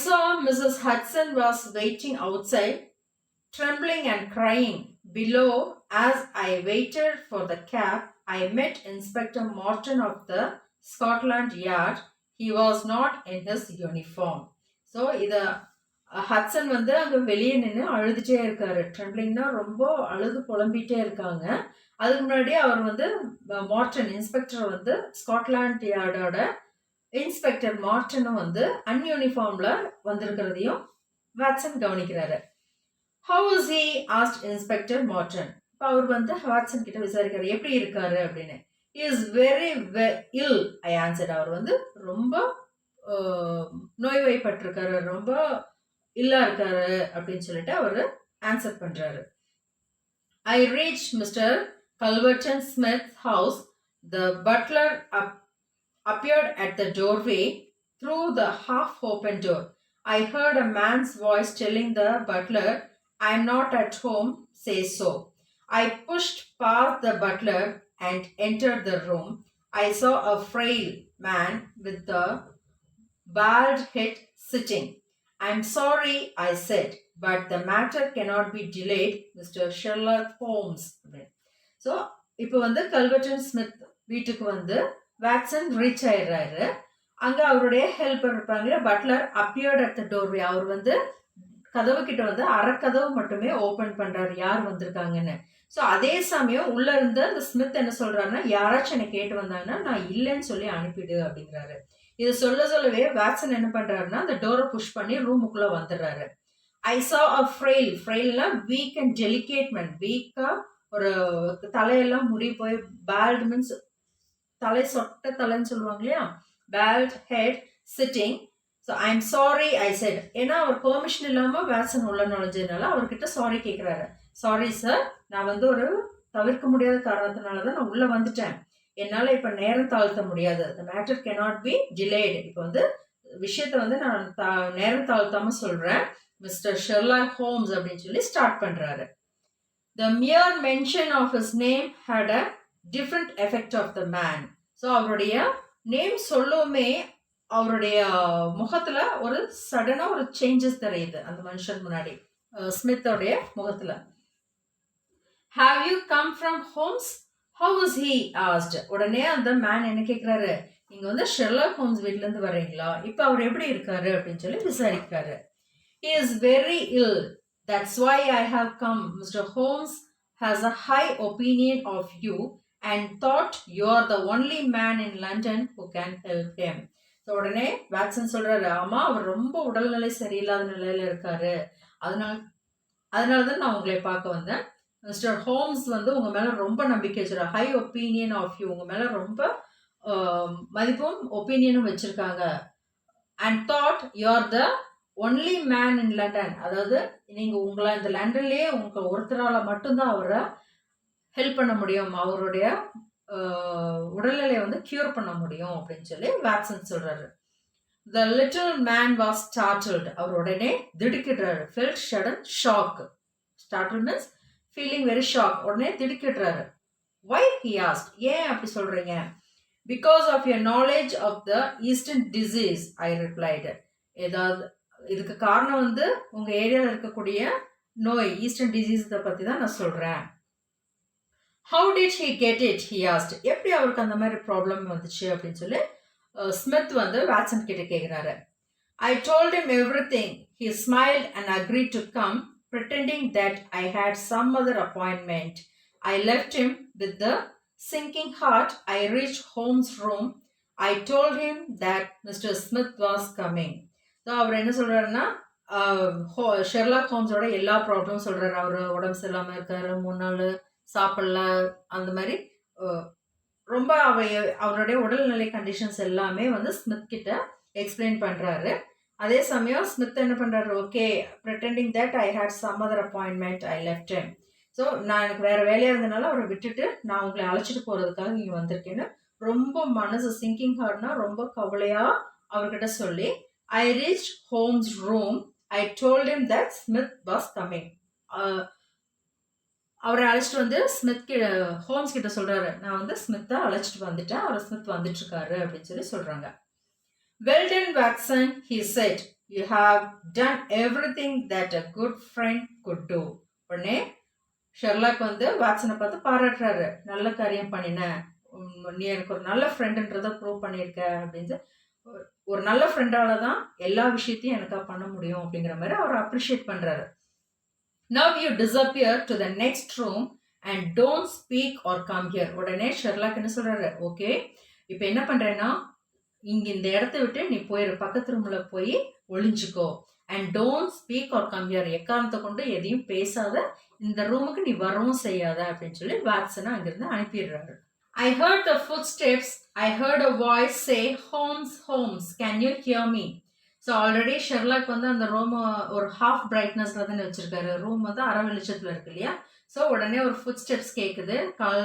saw Mrs. Hudson was waiting outside, trembling and crying. Below, as I waited for the cab, I met Inspector Morton of the Scotland Yard. He was not in his uniform. So, இதை ஹட்சன் வந்து அங்கே வெளியே நின்று அழுதுகிட்டே இருக்காரு. ட்ரெம்பிளிங்னா ரொம்ப அழுது புலம்பிகிட்டே இருக்காங்க. அதுக்கு முன்னாடி அவர் வந்து மார்டன் இன்ஸ்பெக்டர் வந்து ஸ்காட்லாண்ட் யார்டோட இன்ஸ்பெக்டர் மார்டனும் வந்து அன்யூனிஃபார்ம்ல வந்திருக்கிறதையும் வாட்சன் கவனிக்கிறாரு. How is he asked inspector Morton. இப்போ அவர் வந்து வாட்சன் கிட்ட விசாரிக்கிறார், எப்படி இருக்காரு அப்படின்னு. Is very ill I answered. அவர் வந்து ரொம்ப நோய்வாய்ப்பட்டிருக்காரு, ரொம்ப இல்லா இருக்காரு அப்படின்னு சொல்லிட்டு அவர் ஆன்சர் பண்றாரு. I reach mister Culverton Smith house. The butler appeared at the doorway through the half-open door. I heard a man's voice telling the butler, I am not at home, say so. I pushed past the butler and entered the room. I saw a frail man with a bald head sitting. I am sorry, I said, but the matter cannot be delayed, Mr. Sherlock Holmes. So, இப்போ வந்து கல்வர்டன் Smith வீட்டுக்கு வந்து Watson reach ஆயிடுறாரு. அங்கே அவருடைய helper இருப்பாங்களே butler appeared at the doorway. அவர் வந்து கதவு கிட்ட வந்து அரைக்கதவு மட்டுமே ஓப்பன் பண்றாரு யார் வந்திருக்காங்கன்னு. ஸோ அதே சமயம் உள்ள இருந்து அந்த ஸ்மித் என்ன சொல்றாருன்னா, யாராச்சும் என்னை கேட்டு வந்தாங்கன்னா நான் இல்லைன்னு சொல்லி அனுப்பிடு அப்படிங்கிறாரு. இது சொல்லவே வாட்சன் என்ன பண்றாருன்னா அந்த டோரை புஷ் பண்ணி ரூமுக்குள்ள வந்துடுறாரு. ஐ சா அ ஃப்ரெயில்னா வீக் அண்ட் டெலிகேட் மேன். வீக்கா ஒரு தலையெல்லாம் முடி போய் பேல்ட் மீன்ஸ் தலை சொட்ட தலைன்னு சொல்லுவாங்க இல்லையா, பேல்ட் head sitting. So I am sorry I set. ஏன்னா அவர் பெர்மிஷன் இல்லாமல் வாட்சன் உள்ள நுழைஞ்சதுனால அவர்கிட்ட சாரி கேட்குறாரு. சாரி சார், நான் வந்து ஒரு தவிர்க்க முடியாத காரணத்தினால தான் நான் உள்ளே வந்துட்டேன். என்னால் இப்போ நேரம் தாழ்த்த முடியாது. The matter cannot be delayed. இப்போ வந்து விஷயத்தை வந்து நான் நேரம் தாழ்த்தாமல் சொல்கிறேன். மிஸ்டர் ஷெர்லாக் ஹோம்ஸ் அப்படின்னு சொல்லி ஸ்டார்ட் பண்ணுறாரு. The mere mention of his name had a different effect of the man. So அவருடைய நேம் சொல்லவுமே அவருடைய முகத்துல ஒரு சடனா ஒரு சேஞ்சஸ் தெரியுது அந்த மனுஷன் முன்னாடி, ஸ்மித்தோடைய முகத்துல. Have you come from homes, how is he asked. உடனே அந்த மேன் என்ன கேட்கிறாரு, நீங்க வந்து ஷெர்லாக் ஹோம்ஸ் வீட்ல இருந்து வர்றீங்களா, இப்ப அவர் எப்படி இருக்காரு அப்படின்னு சொல்லி விசாரிக்கிறாரு. He is very ill, that's why I have come. Mister Holmes has a high opinion of you and thought you are the only man in London who can help him. So உடனே Watson சொல்றாரு, ஆமா அவர் ரொம்ப உடல்நிலை சரியில்லாத நிலையில இருக்காரு, அதனால தான் நான் உங்களை பார்க்க வந்தேன். மிஸ்டர் ஹோம்ஸ் வந்து உங்க மேல ரொம்ப நம்பிக்கை வச்சிருக்காரு. ஹை ஒப்பீனியன் ஆஃப் யூ, உங்க மேல ரொம்ப மதிப்பும் ஒப்பீனியனும் வச்சிருக்காங்க. And thought you are the only man in London. அதாவது நீங்க உங்களை இந்த லண்டன்லயே உங்க ஒருத்தரால மட்டும்தான் அவரை ஹெல்ப் பண்ண முடியும், அவருடைய உடல்நிலையை வந்து கியூர் பண்ண முடியும் அப்படின்னு சொல்லி வாட்சன் சொல்றாரு. The little man was startled. அவர் உடனே திடுக்கிடுறாரு. Felt sudden shock. Startle means feeling very shock. உடனே திடுக்கிடுறாரு. Why he asked. ஏன் அப்படி சொல்றீங்க? Because of your knowledge of the eastern disease I replied. ஏதாவது இதுக்கு காரணம் வந்து உங்க ஏரியாவில் இருக்கக்கூடிய நோய் ஈஸ்டர்ன் டிசீஸை பத்தி தான் நான் சொல்றேன். How did he get it, he asked. எப்படி அவருக்கு அந்த மாதிரி ப்ராப்ளம் வந்துச்சு அப்படின்னு சொல்லி ஸ்மித் வந்து வாட்சன் கிட்ட கேட்குறாரு. I told him every thing. He smiled and agreed to come, pretending that I had some other appointment. I left him with the sinking heart. I reached Holmes' room. I told him that Mr. Smith was coming. So அவர் என்ன சொல்றாருன்னா, Sherlock ஹோம்ஸோட எல்லா ப்ராப்ளமும் சொல்றாரு. அவர் உடம்பு சரியில்லாமல் இருக்காரு, 3 நாள் சாப்பிடல, அந்த மாதிரி ரொம்ப அவருடைய உடல்நிலை கண்டிஷன்ஸ் எல்லாமே வந்து ஸ்மித் கிட்ட எக்ஸ்பிளைன் பண்றாரு. அதே சமயம் ஸ்மித் என்ன பண்றாரு, okay pretending that I had some other appointment, I left him. So நான் எனக்கு வேற வேலையா இருந்தனால அவரை விட்டுட்டு நான் உங்களை அழைச்சிட்டு போறதுக்காக இங்க வந்திருக்கேன்னு ரொம்ப மனசு சிங்கிங் ஹார்ட்னா ரொம்ப கவலையா அவர்கிட்ட சொல்லி, I reached Holmes' room. I told him that Smith was coming. அவரை அழைச்சிட்டு வந்து ஸ்மித் ஹோம்ஸ் கிட்ட சொல்றாரு, நான் வந்து ஸ்மித்தை அழைச்சிட்டு வந்துட்டேன், அவர் ஸ்மித் வந்துட்டு இருக்காரு அப்படின்னு சொல்லி சொல்றாங்க. Well done Watson, he said, you have done everything that a good friend could do. உடனே ஷெர்லாக் வந்து வாட்சனை பார்த்து பாராட்டுறாரு. நல்ல காரியம் பண்ணின, நீ எனக்கு ஒரு நல்ல ஃப்ரெண்டுன்றதை ப்ரூவ் பண்ணியிருக்க அப்படின்னு. ஒரு நல்ல ஃப்ரெண்டால தான் எல்லா விஷயத்தையும் எனக்கா பண்ண முடியும் அப்படிங்கிற மாதிரி அவர் அப்ரிஷியேட் பண்றாரு. Now you disappear to the next room and don't speak or come here. உடனே ஷெர்லாக் என்ன சொல்றாரு, ஓகே இப்போ என்ன பண்றேன்னா இங்க இந்த இடத்த விட்டு நீ போயிரு, பக்கத்து ரூம்ல போய் ஒளிஞ்சுக்கோ. And don't speak or come here, எக்காரணத்தை கொண்டு எதையும் பேசாத, இந்த ரூமுக்கு நீ வரவும் செய்யாத அப்படின்னு சொல்லி வாட்சனை அங்கிருந்து அனுப்பிடுறாரு. I heard the footsteps. I heard a voice say, Holmes, Holmes, can you hear me? So already Sherlock வந்து அந்த ரூம் ஒரு ஹாஃப் பிரைட்னஸ்ல தானே வச்சிருக்காரு. ரூம் வந்து அரை வெளிச்சத்தில் இருக்கு இல்லையா. ஸோ உடனே ஒரு ஃபுட் ஸ்டெப்ஸ் கேட்குது, கால்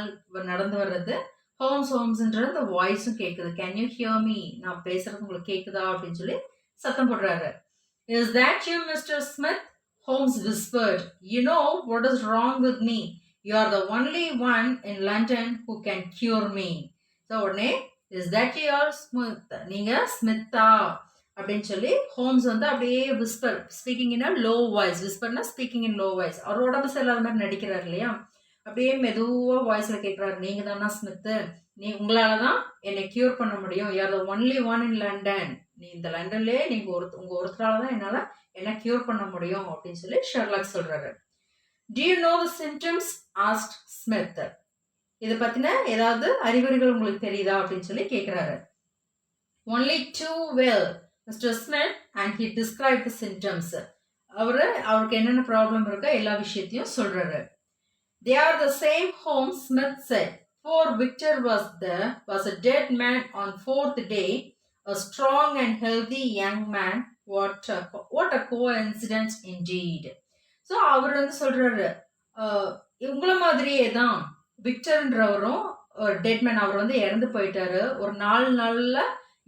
நடந்து வர்றது. ஹோம்ஸ் ஹோம்ஸ்ன்ற அந்த வாய்ஸும் கேட்குது. கேன் யூ ஹியர் மீ, நான் பேசுறது உங்களுக்கு கேட்குதா அப்படின்னு சொல்லி சத்தம் போடுறாரு. Is that you mister Smith? Holmes whispered. You know what is wrong with me. You are the only one in London who can cure me. So உடனே இஸ் தட் யூர் ஸ்மித், நீங்க ஸ்மித்தா அப்படின்னு சொல்லி ஹோம்ஸ் வந்து அப்படியே whisper, speaking in a low voice. விஸ்பர்னா speaking in low voice. அவர் உடம்பு சரியில்லாத மாதிரி நடிக்கிறார் இல்லையா, அப்படியே மெதுவாக வாய்ஸில் கேட்குறாரு, நீங்கள் தானா ஸ்மித்து, உங்களால தான் என்னை கியூர் பண்ண முடியும். You are the only one in London, நீ இந்த லண்டன்லேயே நீங்கள் உங்கள் ஒருத்தரால தான் என்னால் என்ன கியூர் பண்ண முடியும் அப்படின்னு சொல்லி ஷெர்லாக் சொல்கிறாரு. Do you know the symptoms? asked Smith. இதை பற்றின ஏதாவது அறிகுறிகள் உங்களுக்கு தெரியுதா அப்படின்னு சொல்லி கேட்குறாரு. Only too well, Mr. Smith, and he described the symptoms. அவருக்கு என்னென்ன ப்ராப்ளம் இருக்கோ எல்லா விஷயத்தையும் சொல்றாரு. They are the same home, Smith said. Poor Victor was a dead man on fourth day, a strong and healthy young man. What a coincidence indeed. So அவர் வந்து சொல்றாரு, இவங்கள மாதிரியே தான் விக்டர்ன்றவரும் டெட்மேன், அவர் வந்து இறந்து போயிட்டாரு. ஒரு 4 நாள்ல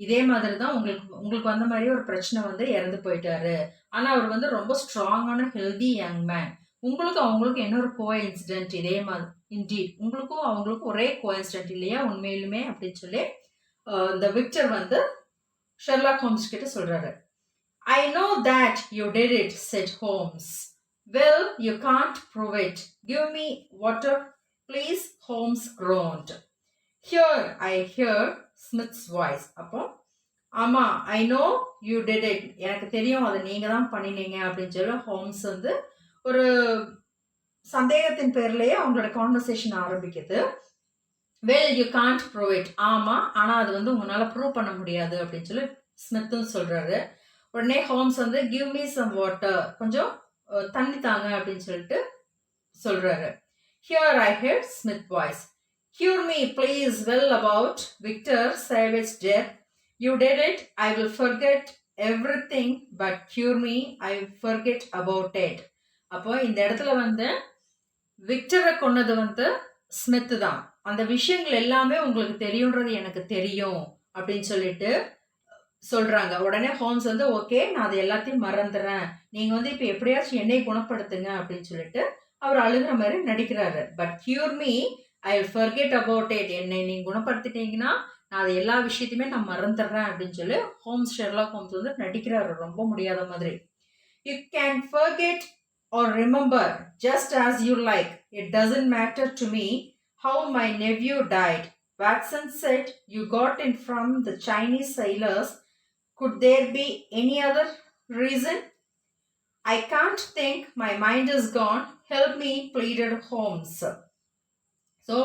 இதே மாதிரி தான் உங்களுக்கு வந்த மாதிரி ஒரு பிரச்சனை வந்து இறந்து போயிட்டாரு. ஆனா அவர் வந்து ரொம்ப ஸ்ட்ராங்கான ஹெல்தி யங் மேன். உங்களுக்கும் அவங்களுக்கும் என்ன ஒரு கோஇன்சிடென்ட், இதே மாதிரி இன்டீட் உங்களுக்கும் அவங்களுக்கும் ஒரே கோஇன்சிடென்ட் இல்லையா உண்மையிலுமே அப்படின்னு சொல்லி இந்த விக்டர் வந்து ஷெர்லாக் ஹோம்ஸ் கிட்ட சொல்றாரு. I know that you did it, said Holmes. Well, you can't prove it. Give me water, please, Holmes groaned. Here, I hear Smith's voice. அப்போ ஆமா, I know you did it, எனக்கு தெரியும் அதை நீங்க தான் பண்ணினீங்க அப்படின்னு சொல்லி ஹோம்ஸ் வந்து ஒரு சந்தேகத்தின் பேர்லயே அவங்களோட கான்வர்சேஷன் ஆரம்பிக்குது. Well you can't prove it, ஆமா ஆனா அது வந்து உங்களால ப்ரூவ் பண்ண முடியாது அப்படின்னு சொல்லி ஸ்மித்தும் சொல்றாரு. உடனே ஹோம்ஸ் வந்து கிவ் மீ சம் வாட்டர், கொஞ்சம் தண்ணி தாங்க அப்படின்னு சொல்லிட்டு சொல்றாரு. Here I head Smith voice. Cure me, please, well about Victor Savage's death. You did it. I will forget everything, but cure me. I forget about it. அப்போ இந்த இடத்துல வந்து விக்டரை கொன்னது வந்து ஸ்மித் தான். அந்த விஷயங்கள் எல்லாமே உங்களுக்கு தெரியுன்றது எனக்கு தெரியும் அப்படின்னு சொல்லிட்டு சொல்றாங்க. உடனே ஹோம்ஸ் வந்து ஓகே, நான் அதை எல்லாத்தையும் மறந்துடுறேன், நீங்க வந்து இப்போ எப்படியாச்சும் என்னை குணப்படுத்துங்க அப்படின்னு சொல்லிட்டு அவர் அழுகிற மாதிரி நடிக்கிறாரு. But cure me, I will forget about it, என்னை நீங்க குணப்படுத்திட்டீங்கன்னா நான் அதை எல்லா விஷயத்தையுமே நான் மறந்துடுறேன் அப்படின்னு சொல்லி ஹோம்ஸ் ஷெர்லாக் ஹோம்ஸ் வந்து நடிக்கிறாரு ரொம்ப முடியாத மாதிரி. You can forget or remember just as you like, it doesn't matter to me how my nephew died. Watson said you got it from the Chinese sailors. Could there be any other reason? I can't think. My mind is gone. Help me, pleaded Holmes. So,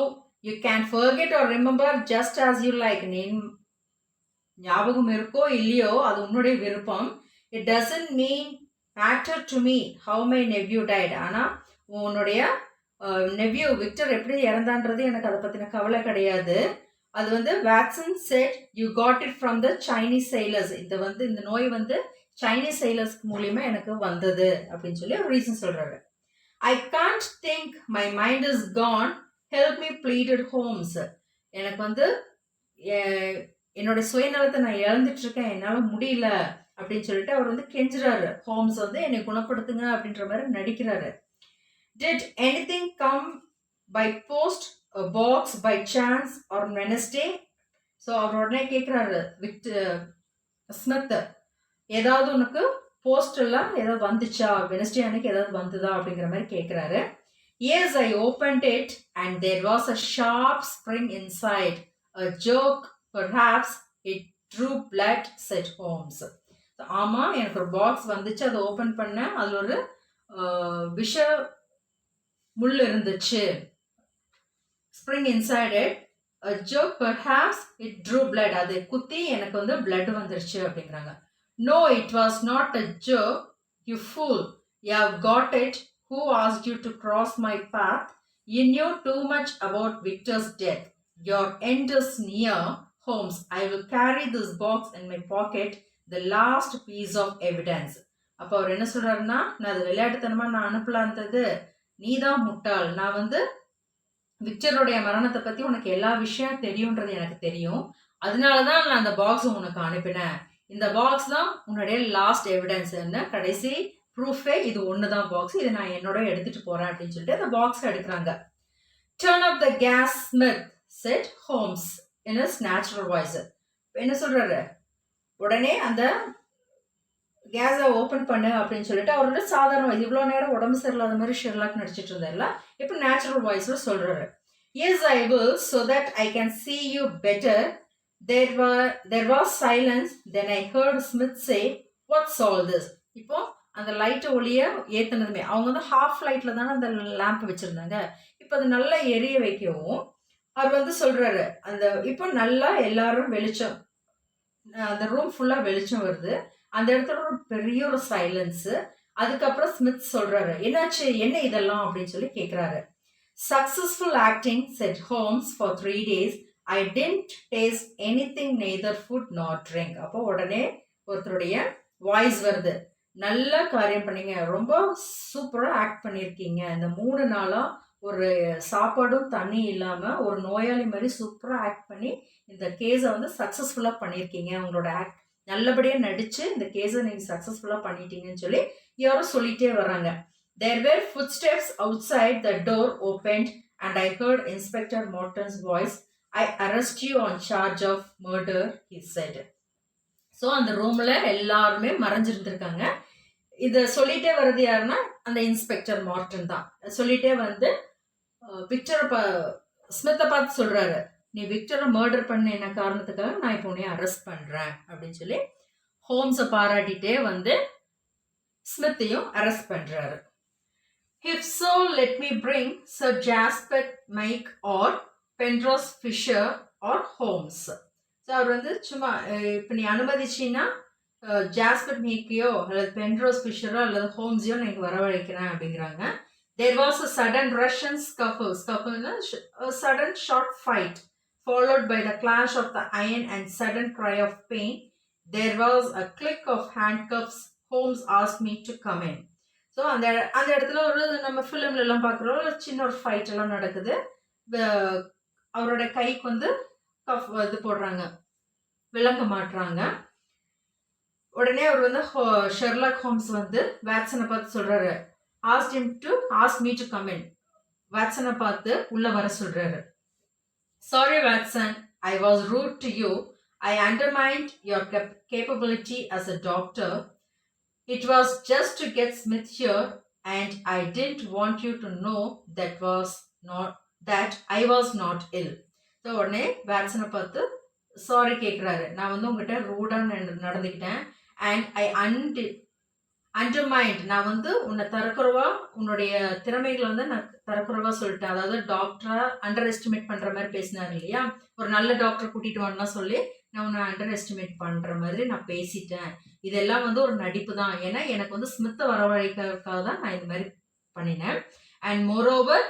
you can forget or remember just as you like. ஞாபகம் இருக்கோ இல்லையோ அது உன்னுடைய விருப்பம். It doesn't mean matter to me how my nephew died. ஆனால் உன்னுடைய nephew Victor எப்படி இறந்தான்றது எனக்கு அதை பற்றின கவலை கிடையாது. அது வந்து Watson set you got it from the Chinese sailors. இந்த நோய் வந்து சைனீஸ் sailors மூலியமா எனக்கு வந்தது அப்படின்னு சொல்லி ஒரு ரீசன் சொல்றாரு. I can't think, my mind is gone, help me, pleaded Holmes. எனக்கு வந்து என்னோட சுயநலத்தை நான் இழந்துட்டு இருக்கேன், என்னால் முடியல அப்படின்னு சொல்லிட்டு அவர் வந்து கெஞ்சுறாரு. ஹோம்ஸ் வந்து என்னை குணப்படுத்துங்க அப்படின்ற மாதிரி நடிக்கிறாரு. Did anything come by post, a box, by chance or Wednesday? So அவர் உடனே கேட்குறாரு ஸ்மித், ஏதாவது உனக்கு போஸ்டெல்லாம் ஏதாவது வந்துச்சா, வெனஸ்டே அன்னைக்கு ஏதாவது வந்துதா அப்படிங்கிற மாதிரி கேட்குறாரு. Yes, I opened it and there was a sharp spring inside. A joke, perhaps. It drew blood, said Holmes. ஆமா, எனக்கு ஒரு பாக்ஸ் வந்துச்சு, அதை ஓபன் பண்ணேன், அதுல ஒரு விஷ முள் இருந்துச்சு. Spring inside it, a joke, perhaps. It drew blood. அது குத்தி எனக்கு வந்து blood வந்துருச்சு அப்படிங்கிறாங்க. No, it was not a joke, you fool. You have got it. Who asked you to cross my path? You knew too much about Victor's death. Your end is near, Holmes. I will carry this box in my pocket, the last piece of evidence. அப்போ அவர் என்ன சொல்றாருன்னா, நான் அது விளையாட்டுத்தனமா நான் அனுப்பலான்றது, நீதான் முட்டாள். நான் வந்து விக்டருடைய மரணத்தை பத்தி உனக்கு எல்லா விஷயம் தெரியும்ன்றது எனக்கு தெரியும். அதனாலதான் நான் அந்த பாக்ஸ் உனக்கு அனுப்பினேன். இந்த பாக்ஸ் தான் உன்னுடைய லாஸ்ட் எவிடன்ஸ், என்ன கடைசி ப்ரூஃபே இது ஒண்ணுதான் பாக்ஸ். இதை நான் என்னோட எடுத்துட்டு போறேன் அப்படின்னு சொல்லிட்டு அந்த பாக்ஸ் எடுக்கிறாங்க. Turn up the gas, Smith, said Holmes in his natural voice. என்ன சொல்றாரு, உடனே அந்த கேஸை ஓப்பன் பண்ணு அப்படின்னு சொல்லிட்டு அவரோட சாதாரண இவ்வளோ நேரம் உடம்பு சரியில்லாத மாதிரி ஷெர்லாக் நடிச்சிட்டு இருந்தார்ல, இப்போ நேச்சுரல் வாய்ஸ்ல சொல்றாரு. Yes, I will, so that I can see you better. There was silence. Then I heard Smith say, what's all this? இப்போ அந்த லைட் ஒளிய ஏத்துனதுமே, அவங்க வந்து ஹாஃப் லைட்ல தானே அந்த லேம்ப் வச்சிருந்தாங்க, இப்போ அது நல்லா எரிய வைக்கவும் அவர் வந்து சொல்றாரு, அந்த இப்போ நல்லா எல்லாரும் வெளிச்சம், அந்த ரூம் ஃபுல்லா வெளிச்சம் வருது, அந்த இடத்துல ஒரு பெரிய ஒரு சைலன்ஸ். அதுக்கப்புறம் ஸ்மித் சொல்றாரு, என்னாச்சு, என்ன இதெல்லாம் அப்படின்னு சொல்லி கேட்கிறாரு. Successful acting, said Holmes, for 3 days. I didn't taste anything, neither food nor drink. அப்போ உடனே ஒருத்தருடைய வாய்ஸ் வருது, நல்ல காரியம் பண்ணீங்க, ரொம்ப சூப்பரா ஆக்ட் பண்ணியிருக்கீங்க, இந்த 3 நாளா ஒரு சாப்பாடும் தண்ணி இல்லாம ஒரு நோயாளி மாதிரி சூப்பரா ஆக்ட் பண்ணி இந்த கேஸை வந்து சக்சஸ்ஃபுல்லா பண்ணியிருக்கீங்க, உங்களோட ஆக்ட் நல்லபடியா நடிச்சு இந்த கேஸை நீங்க சக்சஸ்ஃபுல்லா பண்ணிட்டீங்கன்னு சொல்லி யாரும் சொல்லிட்டே வராங்க. There were footsteps outside, the door opened and I heard Inspector Morton's voice. I arrest you on charge of murder, he said. So அந்த ரூம்ல எல்லாருமே மறைஞ்சிருந்திருக்காங்க. இதை சொல்லிட்டே வர்றது யாருன்னா அந்த இன்ஸ்பெக்டர் மார்டன் தான். சொல்லிட்டே வந்து விக்டரை ஸ்மித்தை பார்த்து சொல்றாரு, நீ விக்டரை மர்டர் பண்ண என்ன காரணத்துக்காக நான் இப்போ உன்னை அரெஸ்ட் பண்றேன் அப்படின்னு சொல்லி ஹோம்ஸை பாராட்டிட்டே வந்து ஸ்மித்தையும் அரெஸ்ட் பண்றாரு. If so, let me bring Sir Jasper Mike or Penrose Fisher or Holmes. So அவர் வந்து சும்மா இப்போ நீ அனுமதிச்சின்னா ஜாஸ்பர் மேக்கையோ அல்லது பென்ரோஸ் ஃபிஷரோ அல்லது ஹோம்ஸையோ நான் இங்கே வரவழைக்கிறேன் அப்படிங்கிறாங்க. There was a sudden rush and scuffle. A sudden short fight, followed by the clash of the iron and sudden cry of pain. There was a click of handcuffs. Holmes asked me to come in. So அந்த இடத்துல ஒரு நம்ம ஃபிலிம்ல எல்லாம் பார்க்குறோம், ஒரு சின்ன ஒரு fight எல்லாம் நடக்குது. அவரோட கைக்கு வந்து இது போடுறாங்க, விளங்க மாட்டுறாங்க. உடனே அவர் வந்து ஷெர்லாக் ஹோம்ஸ் வந்து வாட்சனை பார்த்து சொல்றாரு, ask me to come in. வாட்சனை பார்த்து உள்ள வர சொல்றாரு. Sorry Watson, I was rude to you. I undermined your capability as a doctor. It was just to get Smith here, and I didn't want you to know that I was not ill. So உடனே வாட்சனை பார்த்து sorry கேட்குறாரு, நான் வந்து உங்ககிட்ட ரூடாக நடந்துக்கிட்டேன். And I அண்டர்மைண்ட், நான் வந்து உன்னை தரக்குறவா, உன்னுடைய திறமைகளை வந்து நான் தரக்குறவா சொல்லிட்டேன். அதாவது டாக்டரா அண்டர் எஸ்டிமேட் பண்ற மாதிரி பேசினாரு இல்லையா, ஒரு நல்ல டாக்டர் கூட்டிட்டு வரணும்னா சொல்லி நான் உன்னை அண்டர் எஸ்டிமேட் பண்ற மாதிரி நான் பேசிட்டேன். இதெல்லாம் வந்து ஒரு நடிப்பு தான், ஏன்னா எனக்கு வந்து ஸ்மித்தை வரவழைக்கிறதுக்காக தான் நான் இந்த மாதிரி பண்ணினேன். அண்ட் மோரோவர்,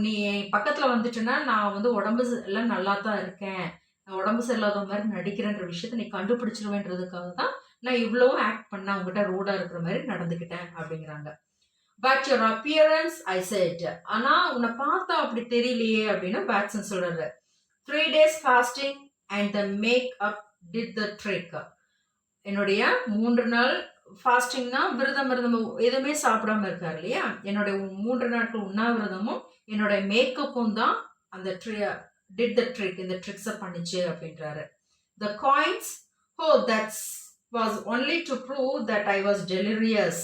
நீ பக்கத்துல வந்துட்டுன்னா நான் வந்து உடம்பு எல்லாம் நல்லா தான் இருக்கேன், நான் உடம்பு சரியில்லாத மாதிரி நடிக்கிறேன்ற விஷயத்த நீ கண்டுபிடிச்சிருவேன்றதுக்காக தான் நான் இவ்வளவும் ஆக்ட் பண்ண, உங்ககிட்ட ரூடா இருக்கிற மாதிரி நடந்துக்கிட்டேன் அப்படிங்கிறாங்க. But your appearance, I set, ஆனா உன்னை பார்த்தா அப்படி தெரியலையே அப்படின்னு வாட்சன் சொல்றாரு. 3 days fasting and the make-up did the trick. என்னுடைய 3 நாள் ஃபாஸ்டிங்னா விரதம் எதுவுமே சாப்பிடாம இருக்காரு இல்லையா, என்னுடைய 3 நாட்கள் உண்ணாவிரதமும் என்னோட மேக்கப்பும் தான் அந்த did the trick, இந்த ட்ரிக்ஸை பண்ணிச்சு அப்படின்றாரு. The coins, oh that's was only to prove that I was delirious.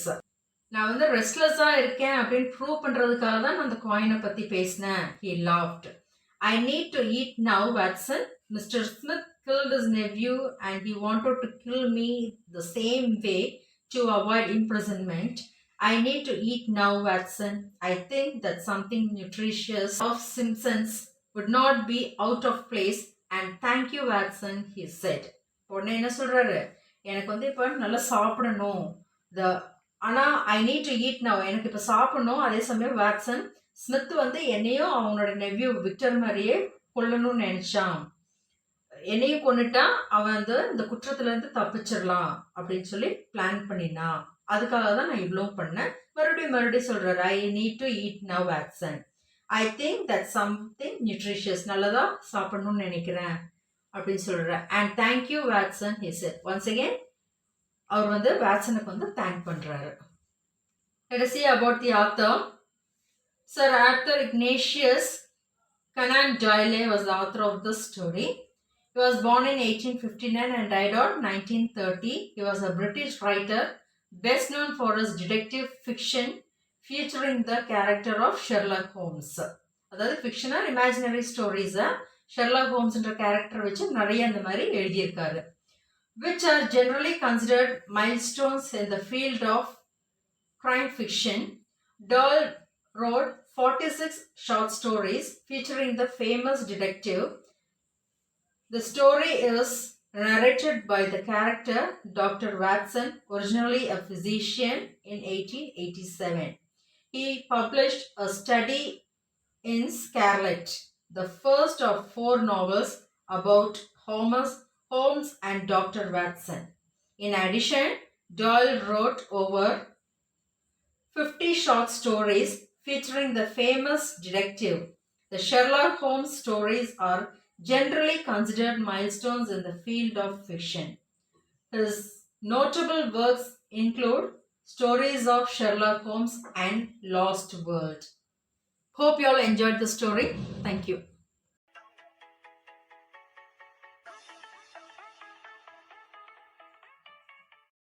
நான் வந்து ரெஸ்ட்லெஸ்ஸாக இருக்கேன் அப்படின்னு ப்ரூவ் பண்ணுறதுக்காக தான் நான் அந்த காயினை பற்றி பேசினேன். He laughed. I need to eat now, Watson. Mr. Smith killed his nephew and he wanted to kill me the same way to avoid imprisonment. I need to eat now, Watson. I think that something nutritious of Simpsons would not be out of place and thank you, Watson, he said. உடனே என்ன சொல்கிறாரு, எனக்கு வந்து இப்போ நல்லா சாப்பிடணும், த ஆனால் ஐ need to eat now, எனக்கு இப்போ சாப்பிடணும். அதே சமயம் வாட்சன், ஸ்மித் வந்து என்னையும் அவனோட நெவ்யூ விக்டர் மாதிரியே கொல்லணும்னு நினச்சான், என்னையும் கொண்டுட்டா அவன் வந்து இந்த குற்றத்துலேருந்து தப்பிச்சிடலாம் அப்படின்னு சொல்லி பிளான் பண்ணினான். அதுக்காக தான் நான் இவ்வளோ பண்ணேன். மறுபடியும் சொல்கிறாரு, I need to eat now Watson. I think that something nutritious, நல்லதாக சாப்பிடணும்னு நினைக்கிறேன் அப்படின்னு சொல்கிறார். And thank you Watson, he said. Once again அவர் வந்து வாட்சனுக்கு வந்து தேங்க் பண்ணுறாரு. Let us see about the author. Sir Arthur Ignatius Conan Doyle was the author of this story. He was born in 1859 and died on 1930. He was a British writer, best known for his detective fiction featuring the character of Sherlock Holmes. அதாவது ஃபிக்ஷனா imaginary ஸ்டோரிஸை Sherlock ஹோம்ஸ்ன்ற character வச்சு நிறைய அந்த மாதிரி எழுதியிருக்காரு. Which are generally considered milestones in the field of crime fiction. Doyle wrote 46 short stories featuring the famous detective. The story is narrated by the character Dr. Watson, originally a physician, in 1887. He published a study in Scarlet, the first of 4 novels about Holmes and Dr. Watson. In addition, Doyle wrote over 50 short stories featuring the famous detective. The Sherlock Holmes stories are generally considered milestones in the field of fiction. His notable works include Stories of Sherlock Holmes and Lost World. Hope you all enjoyed the story. Thank you.